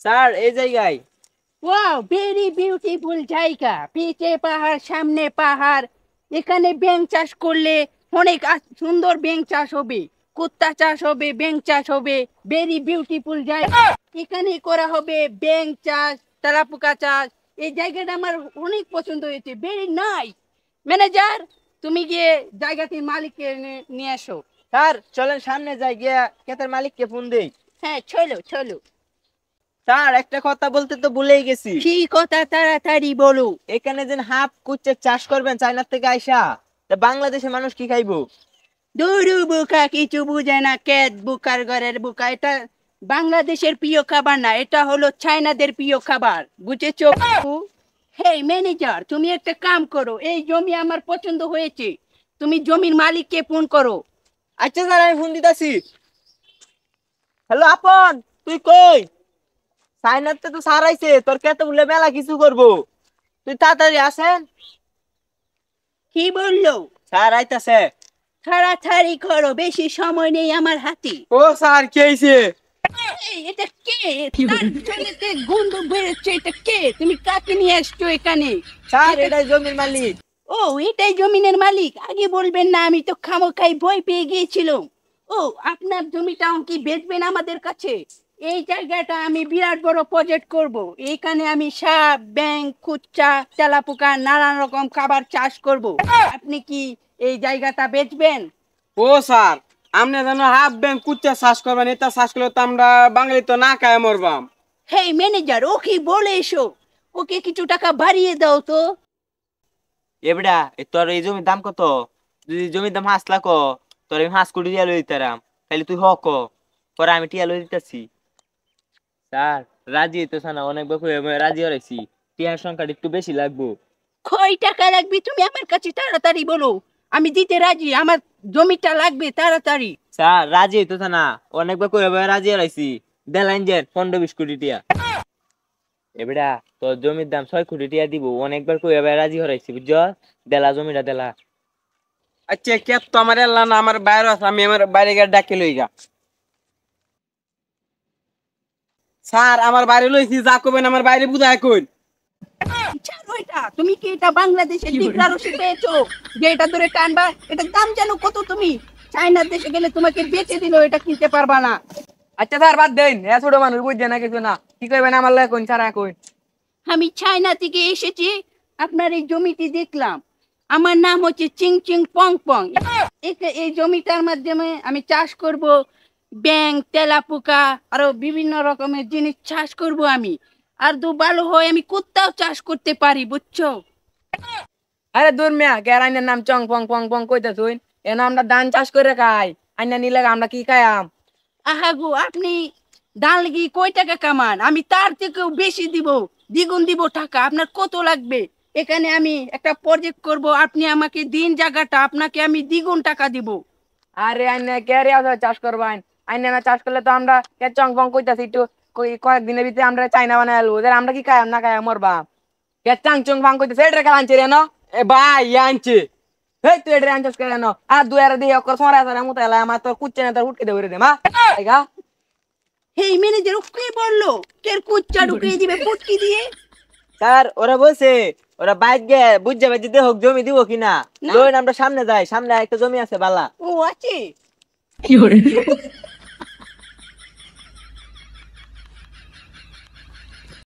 Sir এই জায়গায়। Wow, very beautiful জায়গা। পিছে পাহাড়, সামনে পাহাড়। এখানে ব্যাঙ চাষ করলে অনেক সুন্দর ব্যাঙ চাষ হবে, কুত্তা চাষ হবে, ব্যাঙ চাষ হবে। ভেরি বিউটিফুল জায়গা। এখানে করা হবে ব্যাঙ চাষ, তেলাপোকা চাষ। এই জায়গাটা আমার অনেক পছন্দ হয়েছে, ভেরি নাইস। ম্যানেজার, তুমি গিয়ে জায়গাটির মালিককে নিয়ে আসো। স্যার চলেন সামনে যাই, গিয়া ক্ষেতের মালিককে ফোন দেই। হ্যাঁ, চলো চলো। স্যার একটা কথা বলতে তো ভুলেই গেছি। কি কথা? তাড়াতাড়ি বলো। এখানে যে হাফ কুচ্ছে চাষ করবেন চায়নার থেকে আইসা, তা বাংলাদেশের মানুষ কি খাইবো? দুরু বোকা, কিছু বুঝে না। কেত বুকার ঘরের বুকা। এটা বাংলাদেশের প্রিয় খাবার না, এটা হলো চাইনাদের প্রিয় খাবার, বুঝেছো? হেই ম্যানেজার, তুমি একটা কাম করো, এই জমি আমার পছন্দ হয়েছে, তুমি জমির মালিককে ফোন করো। আচ্ছা স্যার, আমি ফোন দিতাছি। হ্যালো আপন, তুই কই? চায়নাতে তো স্যার আইছে, তোর ক্ষেতে বলে মেলা কিছু করবো, তুই তাড়াতাড়ি আসেন। কি বললো? স্যার আইতাছে। তাড়াতাড়ি করো, বেশি সময় নেই আমার হাতে। ও স্যার কি হইছে? এই, এটা কে? তার জমিতে গন্ধ বেরোচ্ছে, এটা কে? তুমি কাকে নিয়ে আসছো এখানে? স্যার এটা এটাই জমির মালিক। ও, এটাই জমিনের মালিক? আগে বলবেন না, আমি তো খামোখাই ভয় পেয়ে গিয়েছিলাম। ও, আপনার জমিটা কি বেচবেন আমাদের কাছে? এই জায়গাটা আমি বিরাট বড় প্রজেক্ট করব। এইখানে আমি সাপ, ব্যাঙ, কুচ্চা, তেলাপোকা, নানান রকম খাবার চাষ করব। আপনি কি এই জায়গাটা বেচবেন? ও স্যার, আপনি যেন হাফ ব্যাংক কুচ্চা চাষ করবেন, এটা চাষ করলে তো আমরা বাঙালি তো না খায় মরবাম। হেই ম্যানেজার, ও কি বলে এসো, ওকে কিছু টাকা বাড়িয়ে দাও তো। এবড়া তোর এই জমির দাম কত? যদি জমির দাম 5 লাখ, তোর আমি 5 কোটি টিয়া লই দিতাম। তাহলে তুই হক পরে আমি টিয়া লই দিতেছি। স্যার রাজি হইতেছ না, অনেক বকু রাজি হরাইছি, টিয়ার সংখ্যাটা একটু বেশি লাগবো। কয় টাকা লাগবে তুমি আমার কাছে তাড়াতাড়ি বলো, আমি দিতে রাজি। আমার জমিটা লাগবে তাড়াতাড়ি। স্যার রাজি হইতেছ না, অনেক বকু রাজি হরাইছি। দেলাইন যে 15-20 কোটি টিয়া। এবড়া তোর জমির দাম 6 কোটি টিয়া দিব, অনেকবার কই রাজি হরাইছি, বুঝছ? দেলা জমিটা দেলা। আচ্ছা কেত তো আমার এল্লা না, আমার বাইরে আছে, আমি আমার বাইরে গিয়ে ডাকে লই গা। স্যার আমার বাইরে লইছি, যা করবেন আমার বাইরে বুঝায় কই। ছাড়ো এটা। তুমি কি এটা বাংলাদেশের ডিক্লার রসিদ পেয়েছো যে এটা ধরে টানবা? এটার দাম জানো কত তুমি? চায়নার দেশে গেলে তোমাকে বেচে দিল, এটা কিনতে পারবা না। আচ্ছা স্যার বাদ দেন, এ ছোট মানুষ বুঝছে না কিছু না, কি করবেন আমার লাগে কোন স্যার কই। আমি চায়না থেকে এসেছি, আপনার এই জমিটি দেখলাম। আমার নাম হচ্ছে চিং চিং পং পং। এই জমিটার মাধ্যমে আমি চাষ করব ব্যাঙ, তেলাপোকা, আরো বিভিন্ন রকমের জিনিস চাষ করব আমি। আর দু ভালো হয় আমি কুত্তাও চাষ করতে পারি, বুঝছো? আরে দূর মিয়া, কে আইনের নাম চং পং পং পং কইতাছ? এ নামটা ধান চাষ করে খাই, আইনা নিলে আমরা কি খাইয়াম? আহাগো, আপনি ডাল লাগি কয় টাকা কামান? আমি তার থেকেও বেশি দিব, দ্বিগুণ দিব টাকা। আপনার কত লাগবে? এখানে আমি একটা প্রজেক্ট করব, আপনি আমাকে দিন জায়গাটা, আপনাকে আমি দ্বিগুণ টাকা দিব। আরে আইনে কে রে আছে চাষ করবাইন? আইনে না চাষ করলে তো আমরা কে চং পং কইতাছি, একটু কয়েকদিনের ভিতরে আমরা চাইনা বানাই আলবো, আমরা কি খাইয়াম না খাইয়াম মরবা? কে চাং চং পং কইতাছে, এটা খেলা আনছে রে ন? এ ভাই ইয়া আনছে। হেই তুই এটা আনছস কেন? আর দুই আর দিয়ে অকর সোরা সোরা মুতে এলা আমার তো কুচ্ছে না, তোর উঠকে দেবে দে মা। আইগা হেই ম্যানেজার, ও কি বললো? কে কুচ্চা ঢুকিয়ে দিবে পুটকি দিয়ে? স্যার ওরা বলছে ওরা বাইক গে বুঝ যাবে যে হোক জমি দিব কিনা। না। লইন আমরা সামনে যাই, সামনে একটা জমি আছে বালা। ও আছে।